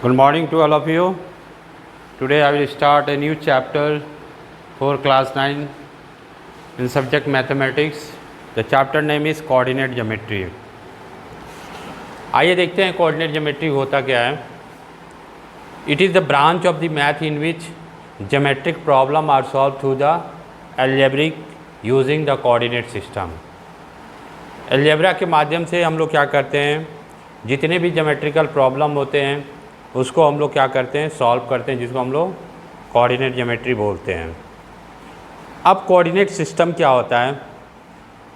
Good morning to all of you. Today I will start a new chapter for class 9 in subject mathematics. The chapter name is coordinate geometry. आइए देखते हैं coordinate geometry होता क्या है. It is the branch of the math in which geometric problem are solved through the algebraic using the coordinate system. Algebra के माध्यम से हम लोग क्या करते हैं, जितने भी ज्योमेट्रिकल प्रॉब्लम होते हैं उसको हम लोग क्या करते हैं, सॉल्व करते हैं, जिसको हम लोग कोऑर्डिनेट ज्योमेट्री बोलते हैं. अब कोऑर्डिनेट सिस्टम क्या होता है?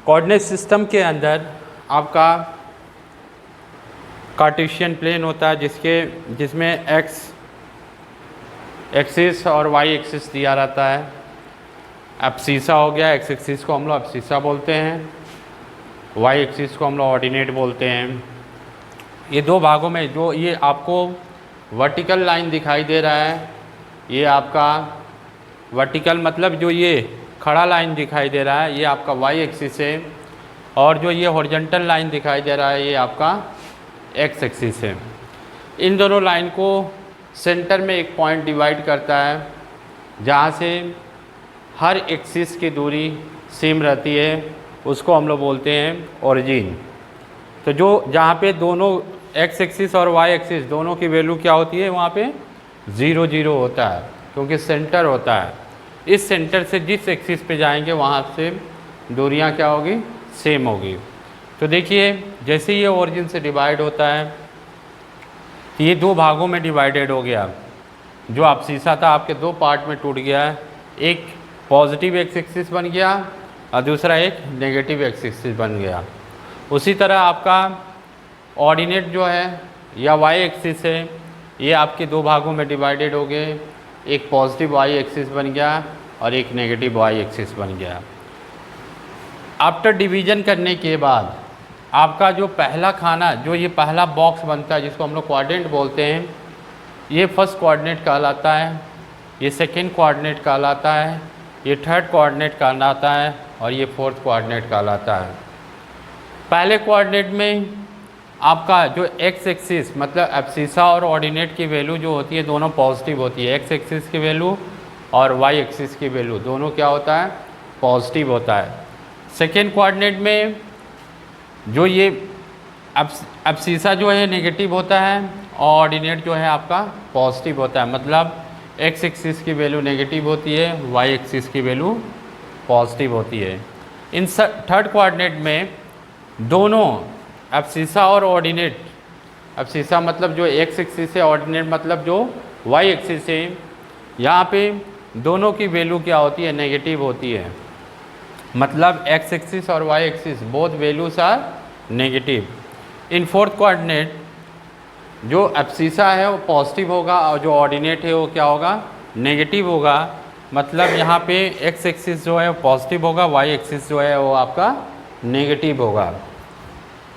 कोऑर्डिनेट सिस्टम के अंदर आपका कार्टेशियन प्लेन होता है जिसमें एक्स एक्सिस और वाई एक्सिस दिया रहता है. एब्सीसा हो गया, एक्स एक्सिस को हम लोग एब्सीसा बोलते हैं, वाई एक्सिस को हम लोग ऑर्डिनेट बोलते हैं. ये दो भागों में जो ये आपको वर्टिकल लाइन दिखाई दे रहा है, ये आपका वर्टिकल मतलब जो ये खड़ा लाइन दिखाई दे रहा है ये आपका वाई एक्सिस है, और जो ये हॉरिजॉन्टल लाइन दिखाई दे रहा है ये आपका एक्स एक्सिस है. इन दोनों लाइन को सेंटर में एक पॉइंट डिवाइड करता है जहाँ से हर एक्सिस की दूरी सेम रहती है, उसको हम लोग बोलते हैं ओरिजिन. तो जो जहाँ पे दोनों एक्स एक्सिस और वाई एक्सिस दोनों की वैल्यू क्या होती है, वहाँ पे 0 0 होता है क्योंकि सेंटर होता है. इस सेंटर से जिस एक्सिस पे जाएंगे वहाँ से दूरियाँ क्या होगी, सेम होगी. तो देखिए जैसे ये ओरिजिन से डिवाइड होता है तो ये दो भागों में डिवाइडेड हो गया. जो एब्सीसा था आपके दो पार्ट में टूट गया है, एक पॉजिटिव एक्स एक्सिस बन गया और दूसरा एक नेगेटिव एक्स एक्सिस बन गया. उसी तरह आपका ऑर्डिनेट जो है या वाई एक्सिस है ये आपके दो भागों में डिवाइडेड हो गए, एक पॉजिटिव वाई एक्सिस बन गया और एक नेगेटिव वाई एक्सिस बन गया. आफ्टर डिवीजन करने के बाद आपका जो पहला खाना, जो ये पहला बॉक्स बनता है जिसको हम लोग क्वाड्रेंट बोलते हैं, ये फर्स्ट कोऑर्डिनेट कहलाता है, ये सेकेंड कोऑर्डिनेट कहलाता है, ये थर्ड कोऑर्डिनेट कहलाता है और ये फोर्थ कोऑर्डिनेट कहलाता है. पहले कोऑर्डिनेट में आपका जो एक्स एक्सिस मतलब एब्सीसा और ऑर्डिनेट की वैल्यू जो होती है दोनों पॉजिटिव होती है. एक्स एक्सिस की वैल्यू और वाई एक्सिस की वैल्यू दोनों क्या होता है, पॉजिटिव होता है. सेकेंड कोऑर्डिनेट में जो ये एब्सीसा जो है नेगेटिव होता है और ऑर्डिनेट जो है आपका पॉजिटिव होता है. मतलब एक्स एक्सिस की वैल्यू नेगेटिव होती है, वाई एक्सिस की वैल्यू पॉजिटिव होती है. इन थर्ड कोऑर्डिनेट में दोनों एब्सीसा और ऑर्डिनेट, एब्सीसा मतलब जो एक्स एक्सिस है, ऑर्डिनेट मतलब जो वाई एक्सिस है, यहाँ पे दोनों की वैल्यू क्या होती है, नेगेटिव होती है. मतलब एक्स एक्सिस और Y axis both values are negative. In fourth coordinate जो एब्सीसा है वो पॉजिटिव होगा और जो ऑर्डिनेट है वो क्या होगा, नेगेटिव होगा. मतलब यहाँ पे एक्स एक्सिस जो है वो पॉजिटिव होगा, वाई एक्सिस जो है वो आपका नेगेटिव होगा.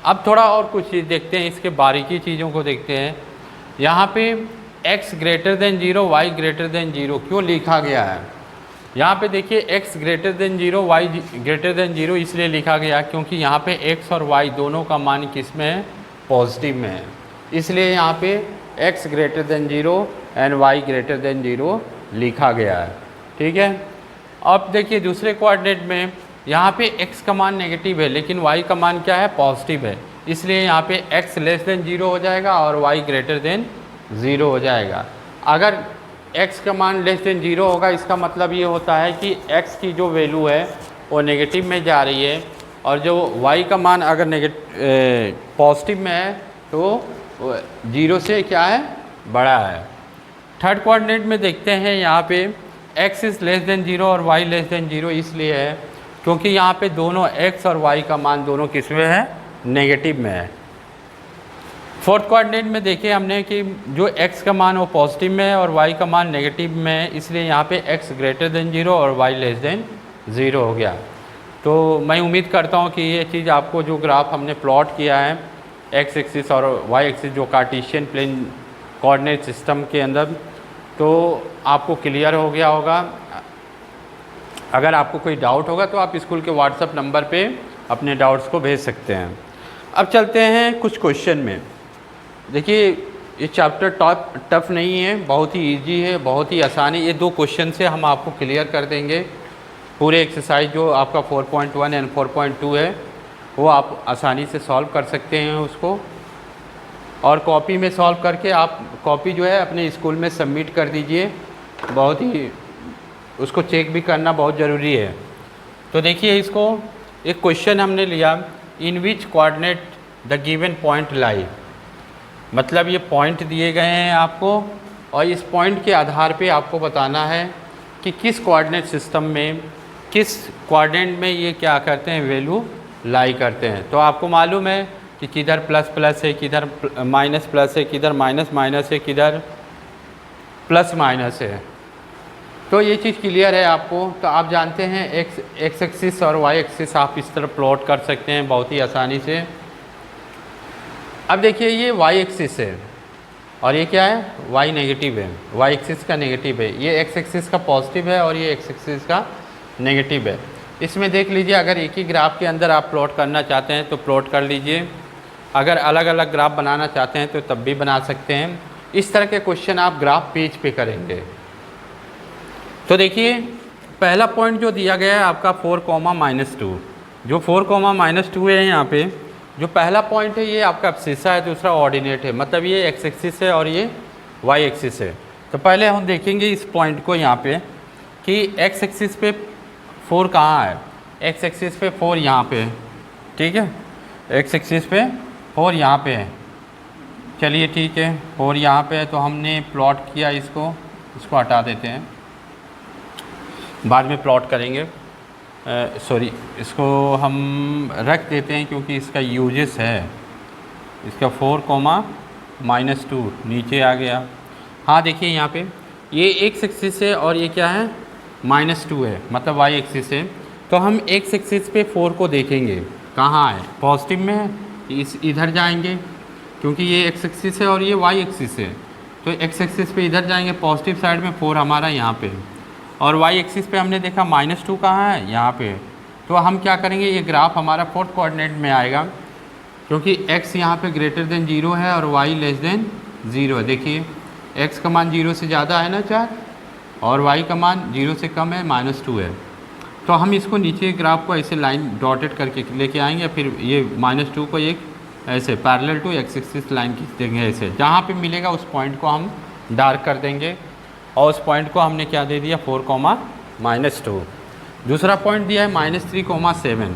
अब थोड़ा और कुछ चीज़ देखते हैं, इसके बारीकी चीज़ों को देखते हैं. यहाँ पे x greater than 0 y greater than 0 क्यों लिखा गया है? यहाँ पे देखिए x greater than 0 y greater than 0 इसलिए लिखा गया क्योंकि यहाँ पे x और y दोनों का मान किस में है, पॉजिटिव में है. इसलिए यहाँ पे x greater than 0 and y greater than 0 लिखा गया है. ठीक है. अब देखिए दूसरे कोऑर्डिनेट में यहाँ पे x का मान नेगेटिव है लेकिन y का मान क्या है, पॉजिटिव है. इसलिए यहाँ पे x लेस देन 0 हो जाएगा और y ग्रेटर देन 0 हो जाएगा. अगर x का मान लेस देन 0 होगा इसका मतलब ये होता है कि x की जो वैल्यू है वो नेगेटिव में जा रही है और जो y का मान अगर पॉजिटिव में है तो 0 से क्या है, बड़ा है. थर्ड कोऑर्डिनेट में देखते हैं यहाँ पे x इज़ लेस देन 0 और y लेस देन 0 इसलिए है क्योंकि यहाँ पे दोनों x और y का मान दोनों किस में है, नेगेटिव में है. फोर्थ कोऑर्डिनेट में देखिए हमने कि जो x का मान वो पॉजिटिव में है और y का मान नेगेटिव में है, इसलिए यहाँ पे x ग्रेटर देन 0 और y लेस देन 0 हो गया. तो मैं उम्मीद करता हूँ कि ये चीज़ आपको जो ग्राफ हमने प्लॉट किया है x एक्सिस और y एक्सिस जो कार्टेशियन प्लेन कोऑर्डिनेट सिस्टम के अंदर, तो आपको क्लियर हो गया होगा. अगर आपको कोई डाउट होगा तो आप स्कूल के व्हाट्सएप नंबर पे अपने डाउट्स को भेज सकते हैं. अब चलते हैं कुछ क्वेश्चन में. देखिए ये चैप्टर टफ नहीं है, बहुत ही इजी है, बहुत ही आसान है। ये 2 क्वेश्चन से हम आपको क्लियर कर देंगे पूरे एक्सरसाइज जो आपका 4.1 एंड 4.2 है, वो आप आसानी से सॉल्व कर सकते हैं उसको। और कॉपी में सॉल्व करके आप कॉपी जो है अपने स्कूल में सबमिट कर दीजिए, बहुत ही उसको चेक भी करना बहुत ज़रूरी है। तो देखिए इसको एक क्वेश्चन हमने लिया, in which coordinate the given point lie. मतलब ये पॉइंट दिए गए हैं आपको और इस पॉइंट के आधार पे आपको बताना है कि किस कोऑर्डिनेट सिस्टम में, किस कोऑर्डिनेट में ये क्या करते हैं, वैल्यू लाई करते हैं। तो आपको मालूम है कि किधर प्लस प्लस है, किधर माइनस प्लस है, किधर माइनस माइनस है, किधर प्लस माइनस है। तो ये चीज़ क्लियर है आपको। तो आप जानते हैं एक्स एक्सिस और वाई एक्सिस आप इस तरह प्लॉट कर सकते हैं बहुत ही आसानी से। अब देखिए ये वाई एक्सिस है और ये क्या है, वाई नेगेटिव है, वाई एक्सिस का नेगेटिव है। ये एक्स एक्सिस का पॉजिटिव है और ये एक्स एक्सिस का नेगेटिव है। इसमें देख लीजिए, अगर एक ही ग्राफ के अंदर आप प्लॉट करना चाहते हैं तो प्लॉट कर लीजिए, अगर अलग अलग ग्राफ बनाना चाहते हैं तो तब भी बना सकते हैं। इस तरह के क्वेश्चन आप ग्राफ पेज पे करेंगे। तो देखिए पहला पॉइंट जो दिया गया है आपका 4,-2, जो 4,-2 है यहाँ पे, जो पहला पॉइंट है ये आपका एब्सिसा है, दूसरा ऑर्डिनेट है, मतलब ये एक्स एक्सिस है और ये वाई एक्सिस है। तो पहले हम देखेंगे इस पॉइंट को यहाँ पे कि एक्स एक्सिस पे 4 कहाँ है। एक्स एक्सिस पे 4 यहाँ पे है, ठीक है, एक्स एक्सिस पे 4 यहाँ पे है। चलिए ठीक है, 4 यहाँ पे है तो हमने प्लॉट किया इसको हटा देते हैं, बाद में प्लॉट करेंगे। सॉरी, इसको हम रख देते हैं क्योंकि इसका यूजेस है। इसका 4,-2 नीचे आ गया। हाँ देखिए यहाँ पे ये एक्स एक्सिस है और ये क्या है, -2 है, मतलब वाई एक्सिस है। तो हम एक्स एक्सिस पे 4 को देखेंगे कहाँ है, पॉजिटिव में है, इधर जाएंगे क्योंकि ये एक्स एक्सिस है और ये वाई एक्सिस है। तो एक्स एक्सिस पे इधर जाएंगे, पॉजिटिव साइड में 4 हमारा यहाँ पे, और वाई एक्सिस पे हमने देखा -2 कहाँ है, यहाँ पे। तो हम क्या करेंगे, ये ग्राफ हमारा 4th कोऑर्डिनेट में आएगा क्योंकि x यहाँ पे ग्रेटर देन 0 है और y लेस देन 0 है। देखिए x का मान 0 से ज़्यादा है ना 4, और y का मान 0 से कम है, -2 है। तो हम इसको नीचे ग्राफ को ऐसे लाइन डॉटेड करके लेके आएंगे, फिर ये -2 को एक ऐसे parallel to X axis line खींच देंगे ऐसे, जहाँ पे मिलेगा उस पॉइंट को हम डार्क कर देंगे और उस पॉइंट को हमने क्या दे दिया, 4,-2। दूसरा पॉइंट दिया है -3,7।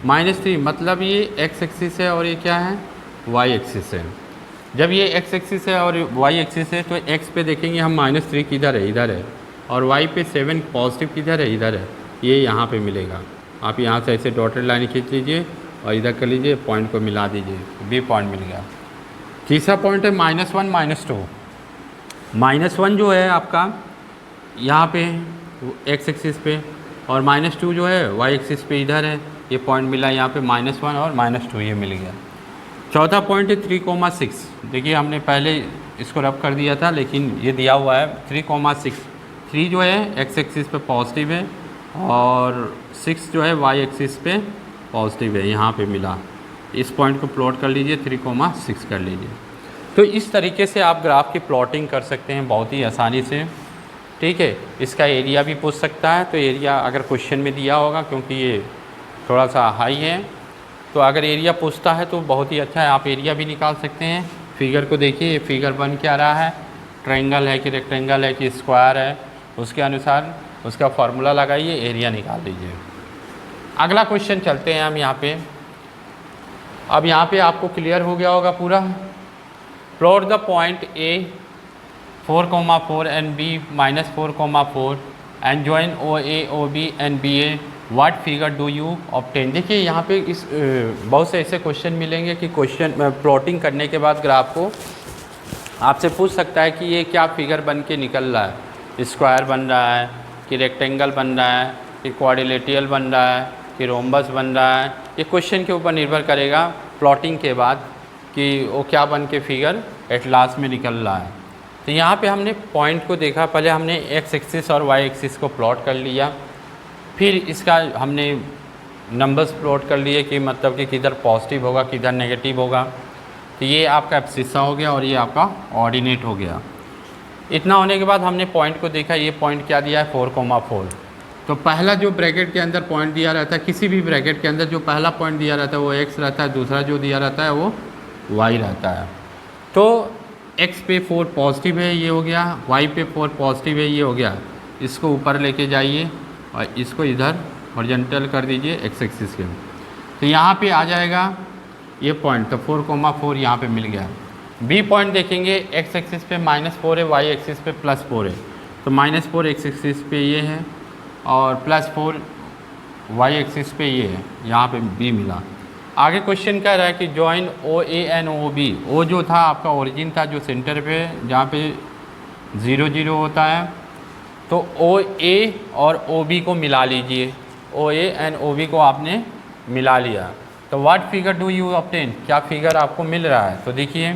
-3 मतलब ये एक्स एक्सिस है और ये क्या है, वाई एक्सिस है। जब ये एक्स एक्सिस है और वाई एक्सिस है तो एक्स पे देखेंगे हम -3 किधर है, इधर है, और वाई पे 7 पॉजिटिव किधर है, इधर है, ये यहाँ पे मिलेगा। आप यहाँ से ऐसे डॉटेड लाइन खींच लीजिए और इधर कर लीजिए, पॉइंट को मिला दीजिए, बी पॉइंट मिल गया। तीसरा पॉइंट है -1, -2। -1 जो है आपका यहाँ पे एक्स एक्सिस पे, और -2 जो है वाई एक्सिस पे इधर है, ये पॉइंट मिला यहाँ पे -1 और -2 ये मिल गया। चौथा पॉइंट है 3,6। देखिए हमने पहले इसको रब कर दिया था लेकिन ये दिया हुआ है 3,6। 3 जो है एक्स एक्सिस पे पॉजिटिव है और 6 जो है वाई एक्सिस पे पॉजिटिव है, यहाँ पे मिला। इस पॉइंट को प्लॉट कर लीजिए, 3,6 कर लीजिए। तो इस तरीके से आप ग्राफ की प्लॉटिंग कर सकते हैं बहुत ही आसानी से, ठीक है। इसका एरिया भी पूछ सकता है, तो एरिया अगर क्वेश्चन में दिया होगा, क्योंकि ये थोड़ा सा हाई है, तो अगर एरिया पूछता है तो बहुत ही अच्छा है, आप एरिया भी निकाल सकते हैं। फिगर को देखिए, ये फिगर बन क्या रहा है, ट्रायंगल है कि रेक्टेंगल है कि स्क्वायर है, उसके अनुसार उसका फार्मूला लगाइए, एरिया निकाल दीजिए। अगला क्वेश्चन चलते हैं हम यहाँ पे। अब यहाँ पे आपको क्लियर हो गया होगा पूरा। Plot the point A 4,4 and B -4,4 and join OA, OB and BA, what figure do you obtain. देखिए यहाँ पे इस बहुत से ऐसे क्वेश्चन मिलेंगे कि क्वेश्चन प्लॉटिंग करने के बाद ग्राफ को आपसे पूछ सकता है कि ये क्या फिगर बन के निकल रहा है, स्क्वायर बन रहा है कि रेक्टेंगल बन रहा है कि क्वाड्रिलेटरल बन रहा है कि रोम्बस बन रहा है। ये क्वेश्चन के ऊपर निर्भर करेगा प्लॉटिंग के बाद कि वो क्या बन के फिगर एट लास्ट में निकल रहा है। तो यहाँ पे हमने पॉइंट को देखा, पहले हमने एक्स एक्सिस और वाई एक्सिस को प्लॉट कर लिया, फिर इसका हमने नंबर्स प्लॉट कर लिए कि मतलब कि किधर पॉजिटिव होगा किधर नेगेटिव होगा। तो ये आपका एब्सिसा हो गया और ये आपका ऑर्डिनेट हो गया। इतना होने के बाद हमने पॉइंट को देखा, ये पॉइंट क्या दिया है 4,4। तो पहला जो ब्रैकेट के अंदर पॉइंट दिया रहता है, किसी भी ब्रैकेट के अंदर जो पहला पॉइंट दिया रहता है वो x रहता है, दूसरा जो दिया रहता है वो y रहता है। तो x पे 4 पॉजिटिव है, ये हो गया, y पे 4 पॉजिटिव है, ये हो गया। इसको ऊपर लेके जाइए और इसको इधर हॉरिजॉन्टल कर दीजिए x एक्सिस के। तो यहाँ पे आ जाएगा ये पॉइंट, तो 4,4 यहाँ पे मिल गया। बी पॉइंट देखेंगे, x एक्सिस पे -4 है, y एक्सिस पे +4 है। तो -4 x एक्सिस पे ये है और +4 y एक्सिस पे ये है, यहाँ पे B मिला। आगे क्वेश्चन कह रहा है कि join OA and OB। O जो था आपका ओरिजिन था जो सेंटर पे जहाँ पे 0 0 होता है, तो OA और OB को मिला लीजिए। OA एंड OB को आपने मिला लिया, तो what figure do you obtain, क्या फिगर आपको मिल रहा है। तो देखिए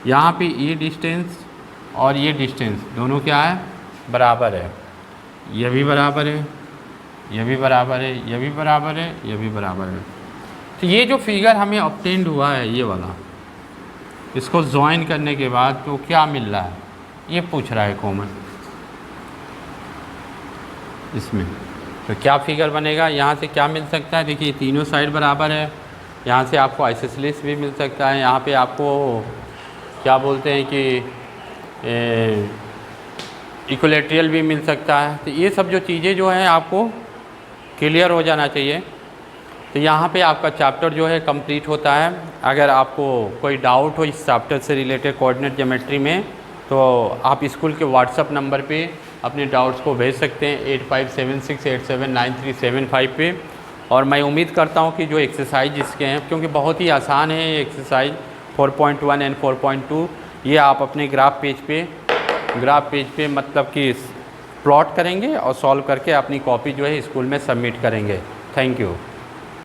यहाँ पे ये डिस्टेंस और ये डिस्टेंस दोनों क्या है, बराबर है। ये भी बराबर है, ये भी बराबर है, ये भी बराबर है, ये भी बराबर है। तो ये जो फिगर हमें ऑब्टेन्ड हुआ है ये वाला, इसको ज्वाइन करने के बाद तो क्या मिल रहा है ये पूछ रहा है कॉमन इसमें। तो क्या फिगर बनेगा, यहाँ से क्या मिल सकता है, देखिए तीनों साइड बराबर है। यहाँ से आपको आइसोसेलेस भी मिल सकता है, यहाँ पे आपको क्या बोलते हैं कि इक्विलैटरल भी मिल सकता है। तो ये सब जो चीज़ें जो हैं आपको क्लियर हो जाना चाहिए। तो यहाँ पे आपका चैप्टर जो है कंप्लीट होता है। अगर आपको कोई डाउट हो इस चैप्टर से रिलेटेड कोऑर्डिनेट ज्योमेट्री में, तो आप स्कूल के व्हाट्सअप नंबर पे अपने डाउट्स को भेज सकते हैं 8576879375 पे। और मैं उम्मीद करता हूँ कि जो एक्सरसाइज इसके हैं, क्योंकि बहुत ही आसान है ये एक्सरसाइज 4.1 एंड 4.2, ये आप अपने ग्राफ पेज पे मतलब कि प्लॉट करेंगे और सॉल्व करके अपनी कॉपी जो है स्कूल में सबमिट करेंगे। Thank you.